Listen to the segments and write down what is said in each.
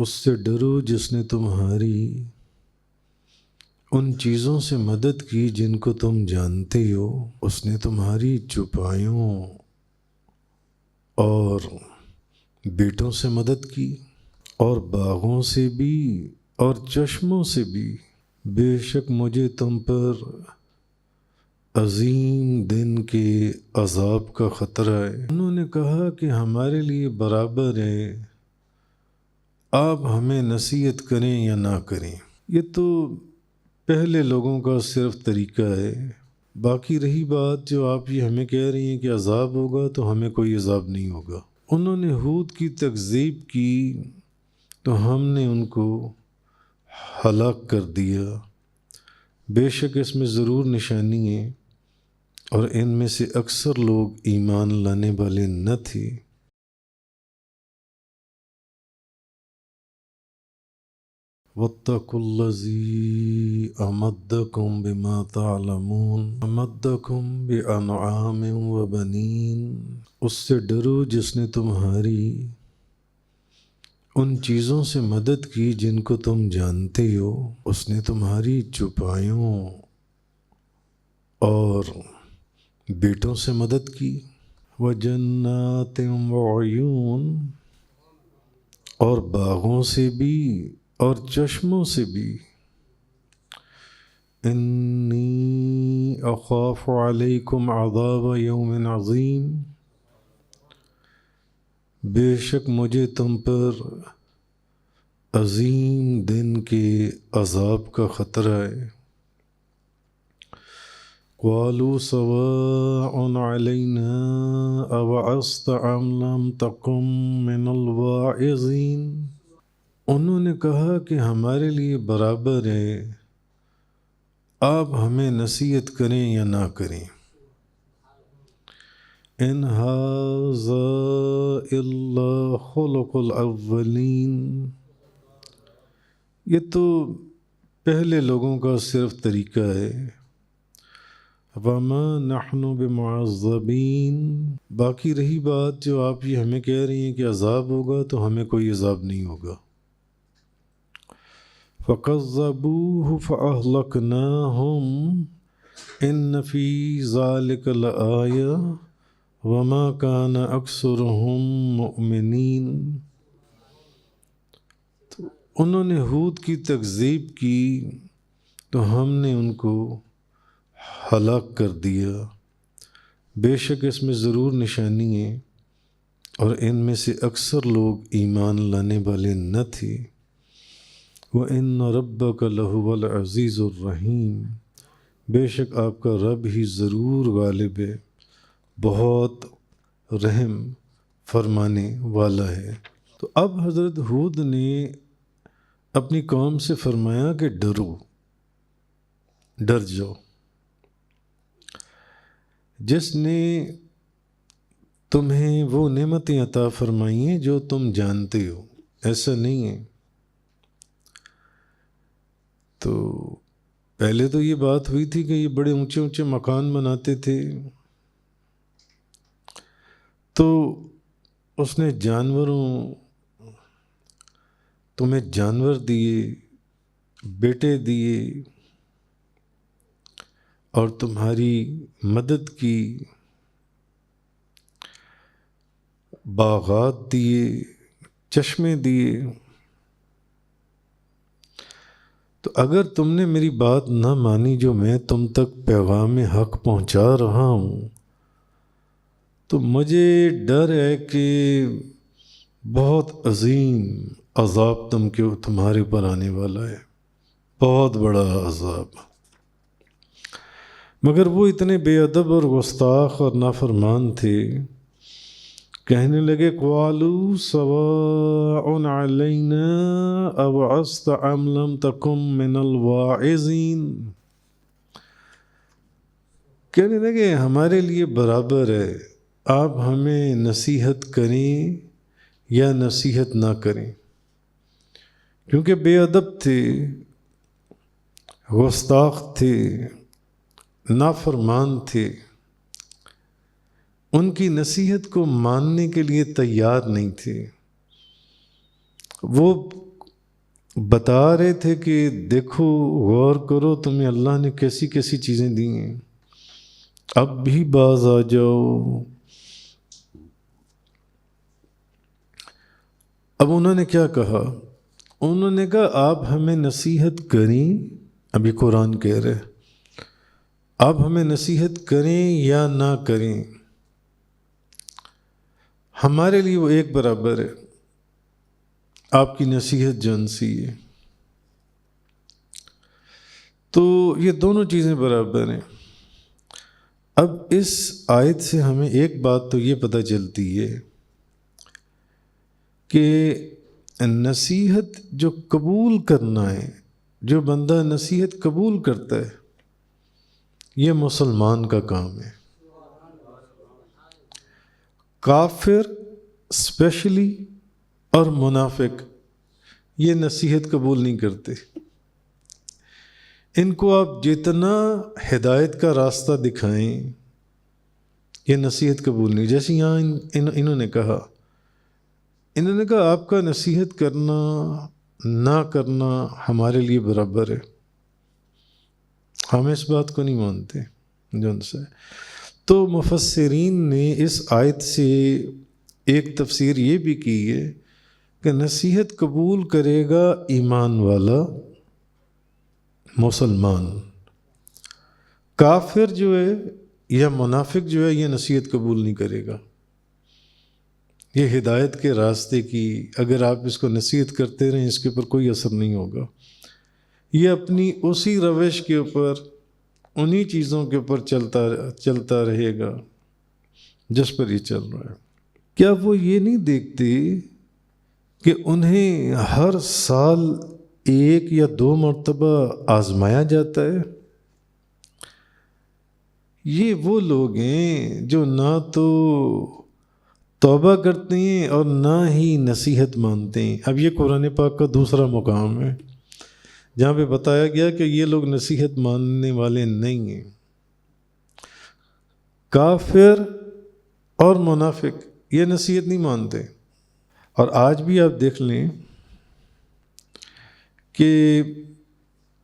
اس سے ڈرو جس نے تمہاری ان چیزوں سے مدد کی جن کو تم جانتے ہو۔ اس نے تمہاری چوپایوں اور بیٹوں سے مدد کی، اور باغوں سے بھی اور چشموں سے بھی۔ بے شک مجھے تم پر عظیم دن کے عذاب کا خطرہ ہے۔ انہوں نے کہا کہ ہمارے لیے برابر ہے، آپ ہمیں نصیحت کریں یا نہ کریں۔ یہ تو پہلے لوگوں کا صرف طریقہ ہے۔ باقی رہی بات جو آپ یہ ہمیں کہہ رہی ہیں کہ عذاب ہوگا، تو ہمیں کوئی عذاب نہیں ہوگا۔ انہوں نے ہود کی تکذیب کی تو ہم نے ان کو ہلاک کر دیا۔ بے شک اس میں ضرور نشانی ہے، اور ان میں سے اکثر لوگ ایمان لانے والے نہ تھے۔ وَاتَّقُوا الَّذِي أَمَدَّكُم بِمَا تَعْلَمُونَ أَمَدَّكُم بِأَنْعَامٍ وَبَنِينَ۔ اس سے ڈرو جس نے تمہاری ان چیزوں سے مدد کی جن کو تم جانتے ہو۔ اس نے تمہاری چوپایوں اور بیٹوں سے مدد کی، وَجَنَّاتٍ وَعُيُونٍ، اور باغوں سے بھی اور چشموں سے بھی۔ انی اخاف علیکم عذاب یوم عظیم، بے شک مجھے تم پر عظیم دن کے عذاب کا خطرہ ہے۔ قالوا سواء علینا اوعظت ام لم تکن من الواعظین۔ انہوں نے کہا کہ ہمارے لیے برابر ہے، آپ ہمیں نصیحت کریں یا نہ کریں۔ ان ھذا الا خلق الاولین، یہ تو پہلے لوگوں کا صرف طریقہ ہے۔ وما نحن بمعذبین، باقی رہی بات جو آپ یہ ہمیں کہہ رہی ہیں کہ عذاب ہوگا، تو ہمیں کوئی عذاب نہیں ہوگا۔ فَكَذَّبُوهُ فَأَهْلَكْنَاهُمْ إِنَّ فِي ذَلِكَ لَآيَةً وَمَا كَانَ أَكْثَرُهُم مُؤْمِنِينَ۔ تو انہوں نے ہود کی تکذیب کی تو ہم نے ان کو ہلاک کر دیا۔ بے شک اس میں ضرور نشانی ہے، اور ان میں سے اکثر لوگ ایمان لانے والے نہ تھے۔ وَإِنَّ رَبَّكَ لَهُوَ الْعَزِيزُ الرَّحِيمُ، بے شک آپ کا رب ہی ضرور غالب ہے، بہت رحم فرمانے والا ہے۔ تو اب حضرت ہود نے اپنی قوم سے فرمایا کہ ڈرو، ڈر جاؤ۔ جس نے تمہیں وہ نعمتیں عطا فرمائی ہیں جو تم جانتے ہو، ایسا نہیں ہے۔ تو پہلے تو یہ بات ہوئی تھی کہ یہ بڑے اونچے اونچے مکان بناتے تھے، تو اس نے تمہیں جانور دیے، بیٹے دیے، اور تمہاری مدد کی، باغات دیے، چشمے دیے۔ تو اگر تم نے میری بات نہ مانی جو میں تم تک پیغام حق پہنچا رہا ہوں، تو مجھے ڈر ہے کہ بہت عظیم عذاب تمہارے پر آنے والا ہے، بہت بڑا عذاب۔ مگر وہ اتنے بے ادب اور گستاخ اور نافرمان تھے، کہنے لگے قالوا سواء علینا اوعظت ام لم تکن من الواعظین، کہنے لگے ہمارے لیے برابر ہے، آپ ہمیں نصیحت کریں یا نصیحت نہ کریں۔ کیونکہ بے ادب تھے، گستاخ تھے، نافرمان تھے، ان کی نصیحت کو ماننے کے لیے تیار نہیں تھے۔ وہ بتا رہے تھے کہ دیکھو غور کرو تمہیں اللہ نے کیسی کیسی چیزیں دی ہیں، اب بھی باز آ جاؤ۔ اب انہوں نے کیا کہا؟ انہوں نے کہا آپ ہمیں نصیحت کریں، ابھی قرآن کہہ رہے آپ ہمیں نصیحت کریں یا نہ کریں، ہمارے لیے وہ ایک برابر ہے، آپ کی نصیحت جان سی ہے۔ تو یہ دونوں چیزیں برابر ہیں۔ اب اس آیت سے ہمیں ایک بات تو یہ پتہ چلتی ہے کہ نصیحت جو قبول کرنا ہے، جو بندہ نصیحت قبول کرتا ہے، یہ مسلمان کا کام ہے۔ کافر اسپیشلی اور منافق یہ نصیحت قبول نہیں کرتے۔ ان کو آپ جتنا ہدایت کا راستہ دکھائیں یہ نصیحت قبول نہیں۔ جیسے یہاں انہوں نے کہا آپ کا نصیحت کرنا نہ کرنا ہمارے لیے برابر ہے، ہم اس بات کو نہیں مانتے جن سے۔ تو مفسرین نے اس آیت سے ایک تفسیر یہ بھی کی ہے کہ نصیحت قبول کرے گا ایمان والا مسلمان، کافر جو ہے یا منافق جو ہے یہ نصیحت قبول نہیں کرے گا۔ یہ ہدایت کے راستے کی اگر آپ اس کو نصیحت کرتے رہیں اس کے اوپر کوئی اثر نہیں ہوگا، یہ اپنی اسی روش کے اوپر انہی چیزوں کے اوپر چلتا رہے گا جس پر یہ چل رہا ہے۔ کیا وہ یہ نہیں دیکھتے کہ انہیں ہر سال 1 یا 2 مرتبہ آزمایا جاتا ہے؟ یہ وہ لوگ ہیں جو نہ تو توبہ کرتے ہیں اور نہ ہی نصیحت مانتے ہیں۔ اب یہ قرآن پاک کا دوسرا مقام ہے جہاں پہ بتایا گیا کہ یہ لوگ نصیحت ماننے والے نہیں ہیں۔ کافر اور منافق یہ نصیحت نہیں مانتے۔ اور آج بھی آپ دیکھ لیں کہ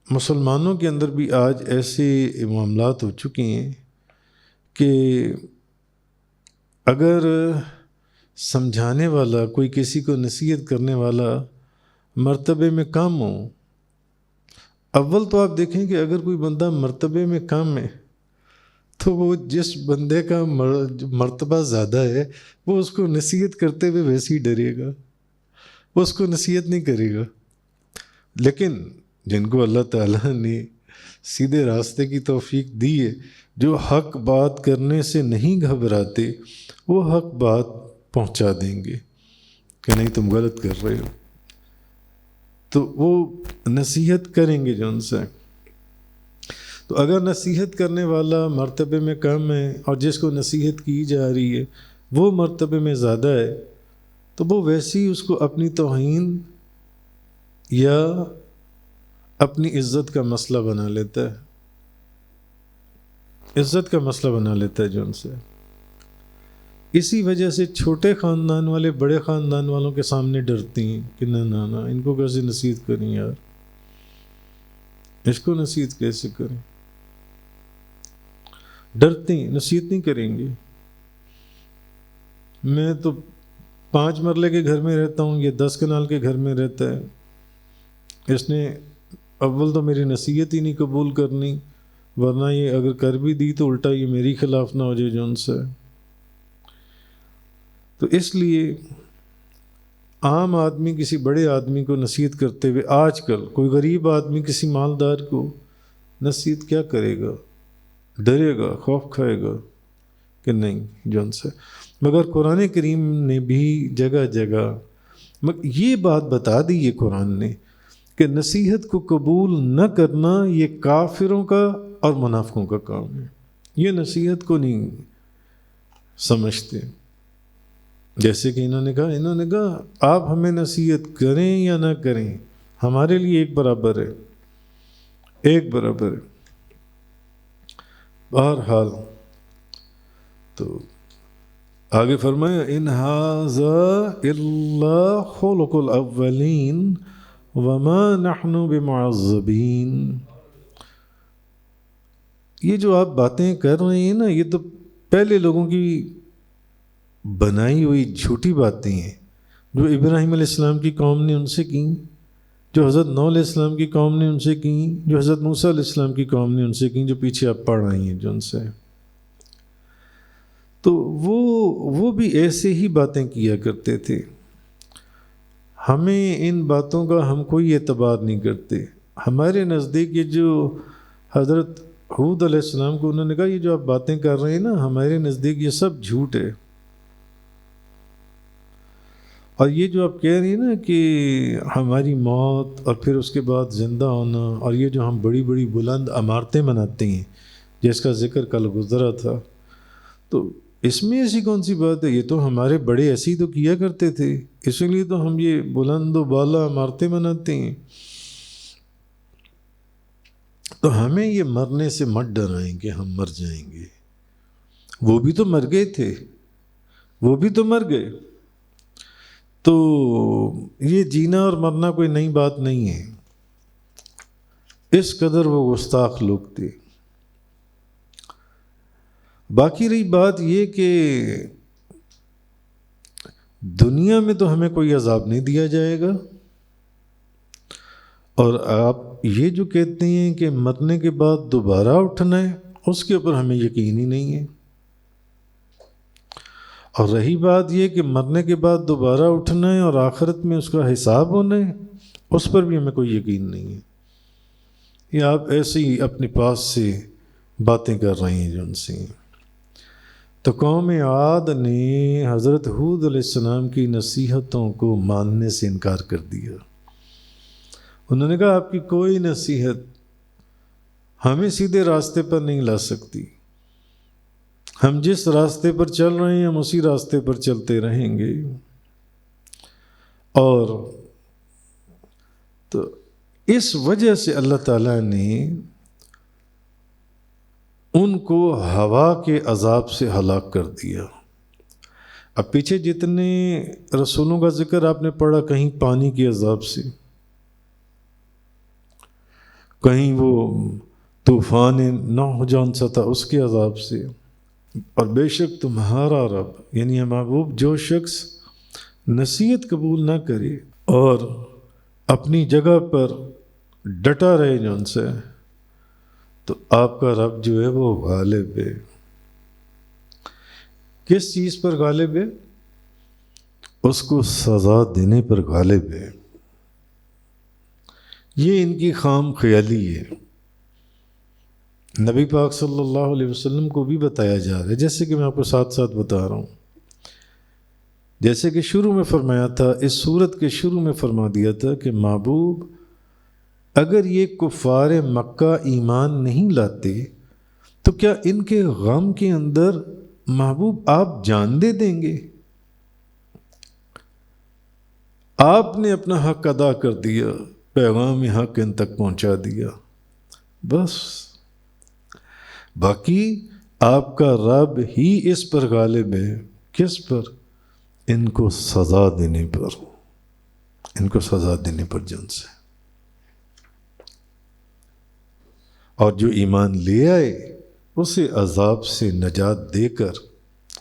مسلمانوں کے اندر بھی آج ایسے معاملات ہو چکے ہیں کہ اگر سمجھانے والا کوئی کسی کو نصیحت کرنے والا مرتبے میں کم ہو، اول تو آپ دیکھیں کہ اگر کوئی بندہ مرتبے میں کم ہے تو وہ جس بندے کا مرتبہ زیادہ ہے وہ اس کو نصیحت کرتے ہوئے ویسے ہی ڈرے گا، وہ اس کو نصیحت نہیں کرے گا۔ لیکن جن کو اللہ تعالیٰ نے سیدھے راستے کی توفیق دی ہے، جو حق بات کرنے سے نہیں گھبراتے، وہ حق بات پہنچا دیں گے کہ نہیں تم غلط کر رہے ہو، تو وہ نصیحت کریں گے جو ان سے۔ تو اگر نصیحت کرنے والا مرتبے میں کم ہے اور جس کو نصیحت کی جا رہی ہے وہ مرتبے میں زیادہ ہے، تو وہ ویسے ہی اس کو اپنی توہین یا اپنی عزت کا مسئلہ بنا لیتا ہے، عزت کا مسئلہ بنا لیتا ہے جو ان سے۔ اسی وجہ سے چھوٹے خاندان والے بڑے خاندان والوں کے سامنے ڈرتے ہیں کہ نہ ان کو کیسے نصیحت کریں یار، اس کو نصیحت کیسے کریں، ڈرتے ہیں، نصیحت نہیں کریں گے۔ میں تو 5 مرلے کے گھر میں رہتا ہوں، یہ 10 کنال کے گھر میں رہتا ہے، اس نے اول تو میری نصیحت ہی نہیں قبول کرنی، ورنہ یہ اگر کر بھی دی تو الٹا یہ میری خلاف نہ ہو جائے جو ان سے۔ تو اس لیے عام آدمی کسی بڑے آدمی کو نصیحت کرتے ہوئے، آج کل کوئی غریب آدمی کسی مالدار کو نصیحت کیا کرے گا؟ ڈرے گا، خوف کھائے گا کہ نہیں جو ان سے۔ مگر قرآن کریم نے بھی جگہ جگہ یہ بات بتا دی ہے قرآن نے کہ نصیحت کو قبول نہ کرنا یہ کافروں کا اور منافقوں کا کام ہے، یہ نصیحت کو نہیں سمجھتے۔ جیسے کہ انہوں نے کہا آپ ہمیں نصیحت کریں یا نہ کریں ہمارے لیے ایک برابر ہے، ایک برابر ہے۔ بہرحال تو آگے فرمایا ان ھذا الا خلق الاولین وما نحن بمعذبین. یہ جو آپ باتیں کر رہے ہیں نا، یہ تو پہلے لوگوں کی بنائی ہوئی جھوٹی باتیں ہیں، جو ابراہیم علیہ السلام کی قوم نے ان سے کیں، جو حضرت نوح علیہ السلام کی قوم نے ان سے کیں، جو حضرت موسیٰ علیہ السلام کی قوم نے ان سے کیں، جو پیچھے آپ پڑھ رہی ہیں جو ان سے. تو وہ بھی ایسے ہی باتیں کیا کرتے تھے. ہمیں ان باتوں کا ہم کوئی اعتبار نہیں کرتے. ہمارے نزدیک یہ جو حضرت حود علیہ السلام کو انہوں نے کہا یہ جو آپ باتیں کر رہے ہیں نا، ہمارے نزدیک یہ سب جھوٹ ہے. اور یہ جو آپ کہہ رہی ہیں نا کہ ہماری موت اور پھر اس کے بعد زندہ ہونا، اور یہ جو ہم بڑی بڑی بلند عمارتیں بناتے ہیں جس کا ذکر کل گزرا تھا، تو اس میں ایسی کون سی بات ہے؟ یہ تو ہمارے بڑے ایسی تو کیا کرتے تھے، اس لیے تو ہم یہ بلند و بالا عمارتیں بناتے ہیں. تو ہمیں یہ مرنے سے مت ڈرائیں کہ ہم مر جائیں گے. وہ بھی تو مر گئے تھے، وہ بھی تو مر گئے. تو یہ جینا اور مرنا کوئی نئی بات نہیں ہے. اس قدر وہ گستاخ لوگ تھے. باقی رہی بات یہ کہ دنیا میں تو ہمیں کوئی عذاب نہیں دیا جائے گا، اور آپ یہ جو کہتے ہیں کہ مرنے کے بعد دوبارہ اٹھنا ہے، اس کے اوپر ہمیں یقین ہی نہیں ہے. اور رہی بات یہ کہ مرنے کے بعد دوبارہ اٹھنا ہے اور آخرت میں اس کا حساب ہونا ہے، اس پر بھی ہمیں کوئی یقین نہیں ہے. یہ آپ ایسے ہی اپنے پاس سے باتیں کر رہے ہیں جو ان سے. تو قوم عاد نے حضرت حود علیہ السلام کی نصیحتوں کو ماننے سے انکار کر دیا. انہوں نے کہا آپ کی کوئی نصیحت ہمیں سیدھے راستے پر نہیں لا سکتی. ہم جس راستے پر چل رہے ہیں ہم اسی راستے پر چلتے رہیں گے. اور تو اس وجہ سے اللہ تعالیٰ نے ان کو ہوا کے عذاب سے ہلاک کر دیا. اب پیچھے جتنے رسولوں کا ذکر آپ نے پڑھا، کہیں پانی کے عذاب سے، کہیں وہ طوفان نوح جون سا تھا اس کے عذاب سے. اور بے شک تمہارا رب یعنی محبوب جو شخص نصیحت قبول نہ کرے اور اپنی جگہ پر ڈٹا رہے جو ان سے، تو آپ کا رب جو ہے وہ غالب ہے. کس چیز پر غالب ہے؟ اس کو سزا دینے پر غالب ہے. یہ ان کی خام خیالی ہے. نبی پاک صلی اللہ علیہ وسلم کو بھی بتایا جا رہا ہے، جیسے کہ میں آپ کو ساتھ ساتھ بتا رہا ہوں. جیسے کہ شروع میں فرمایا تھا، اس صورت کے شروع میں فرما دیا تھا کہ محبوب اگر یہ کفار مکہ ایمان نہیں لاتے تو کیا ان کے غم کے اندر محبوب آپ جان دے دیں گے؟ آپ نے اپنا حق ادا کر دیا، پیغام حق ان تک پہنچا دیا، بس. باقی آپ کا رب ہی اس پر غالب ہے. کس پر؟ ان کو سزا دینے پر، ان کو سزا دینے پر جن سے. اور جو ایمان لے آئے اسے عذاب سے نجات دے کر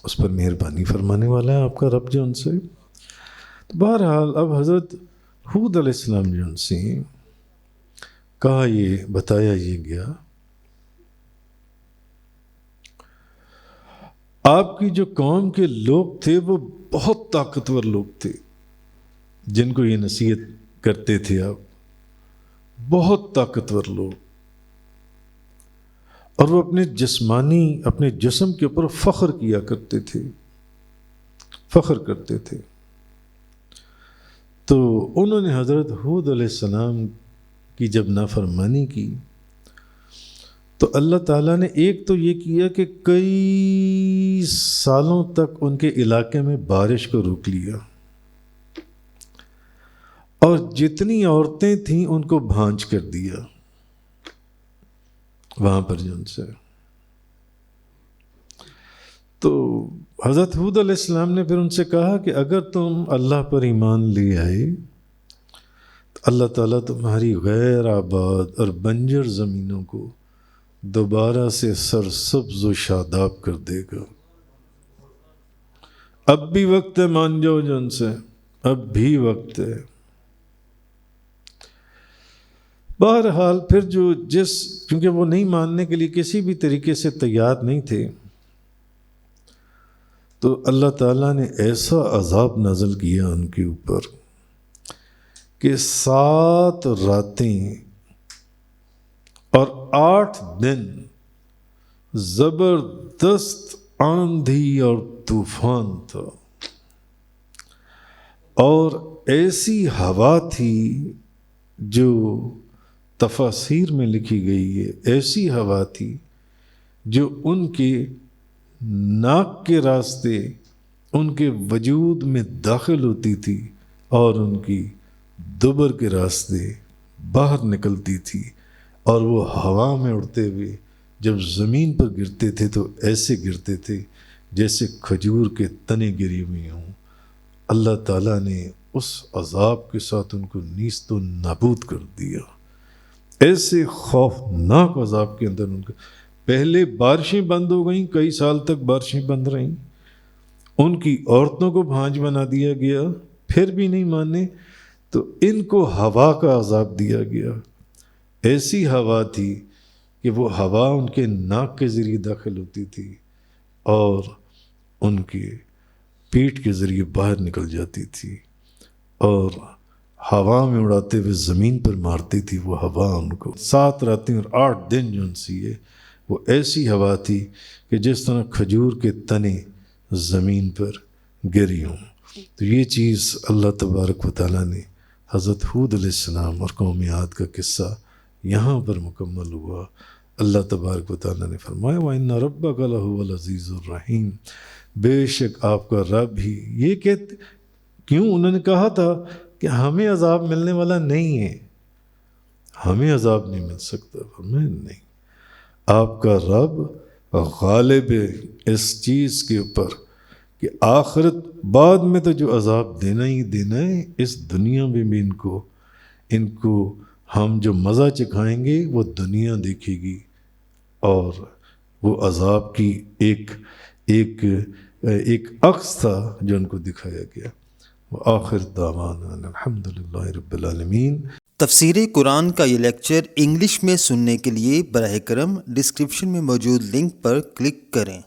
اس پر مہربانی فرمانے والا ہے آپ کا رب جو ان سے. تو بہرحال اب حضرت حود علیہ السلام جو ان سے کہا، یہ بتایا یہ گیا، آپ کی جو قوم کے لوگ تھے وہ بہت طاقتور لوگ تھے جن کو یہ نصیحت کرتے تھے آپ، بہت طاقتور لوگ. اور وہ اپنے جسم کے اوپر فخر کیا کرتے تھے، فخر کرتے تھے. تو انہوں نے حضرت حود علیہ السلام کی جب نافرمانی کی تو اللہ تعالیٰ نے ایک تو یہ کیا کہ کئی سالوں تک ان کے علاقے میں بارش کو روک لیا، اور جتنی عورتیں تھیں ان کو بھانج کر دیا وہاں پر جو ان سے. تو حضرت حود علیہ السلام نے پھر ان سے کہا کہ اگر تم اللہ پر ایمان لے آئے تو اللہ تعالیٰ تمہاری غیر آباد اور بنجر زمینوں کو دوبارہ سے سرسبز و شاداب کر دے گا۔ اب بھی وقت ہے، مان جاؤ جن سے، اب بھی وقت ہے۔ بہرحال پھر کیونکہ وہ نہیں ماننے کے لیے کسی بھی طریقے سے تیار نہیں تھے، تو اللہ تعالیٰ نے ایسا عذاب نازل کیا ان کے اوپر کہ 7 راتیں اور 8 دن زبردست آندھی اور طوفان تھا، اور ایسی ہوا تھی جو تفاسیر میں لکھی گئی ہے، ایسی ہوا تھی جو ان کے ناک کے راستے ان کے وجود میں داخل ہوتی تھی اور ان کی دبر کے راستے باہر نکلتی تھی، اور وہ ہوا میں اڑتے ہوئے جب زمین پر گرتے تھے تو ایسے گرتے تھے جیسے کھجور کے تنے گری ہوئے ہوں۔ اللہ تعالیٰ نے اس عذاب کے ساتھ ان کو نیست و نابود کر دیا، ایسے خوفناک عذاب کے اندر ان کا۔ پہلے بارشیں بند ہو گئیں، کئی سال تک بارشیں بند رہیں، ان کی عورتوں کو بھانج بنا دیا گیا، پھر بھی نہیں مانے تو ان کو ہوا کا عذاب دیا گیا۔ ایسی ہوا تھی کہ وہ ہوا ان کے ناک کے ذریعے داخل ہوتی تھی اور ان کے پیٹ کے ذریعے باہر نکل جاتی تھی، اور ہوا میں اڑاتے ہوئے زمین پر مارتی تھی وہ ہوا ان کو۔ 7 راتیں اور 8 دن جو ان سی ہے وہ ایسی ہوا تھی کہ جس طرح کھجور کے تنے زمین پر گری ہوں۔ تو یہ چیز اللہ تبارک و تعالیٰ نے حضرت ہود علیہ السلام اور قوم عاد کا قصہ یہاں پر مکمل ہوا۔ اللہ تبارک و تعالیٰ نے فرمایا وَإِنَّ رَبَّكَ لَهُوَ الْعَزِيزُ الرَّحِيمُ، بے شک آپ کا رب ہی یہ کیوں انہوں نے کہا تھا کہ ہمیں عذاب ملنے والا نہیں ہے، ہمیں عذاب نہیں مل سکتا، فرمایا نہیں، آپ کا رب غالب ہے اس چیز کے اوپر کہ آخرت بعد میں تو جو عذاب دینا ہی دینا ہے، اس دنیا میں بھی ان کو ہم جو مزہ چکھائیں گے وہ دنیا دیکھے گی، اور وہ عذاب کی ایک عکس تھا جو ان کو دکھایا گیا۔ وآخر دعوانا الحمدللہ رب العالمین۔ تفسیر قرآن کا یہ لیکچر انگلش میں سننے کے لیے براہ کرم ڈسکرپشن میں موجود لنک پر کلک کریں۔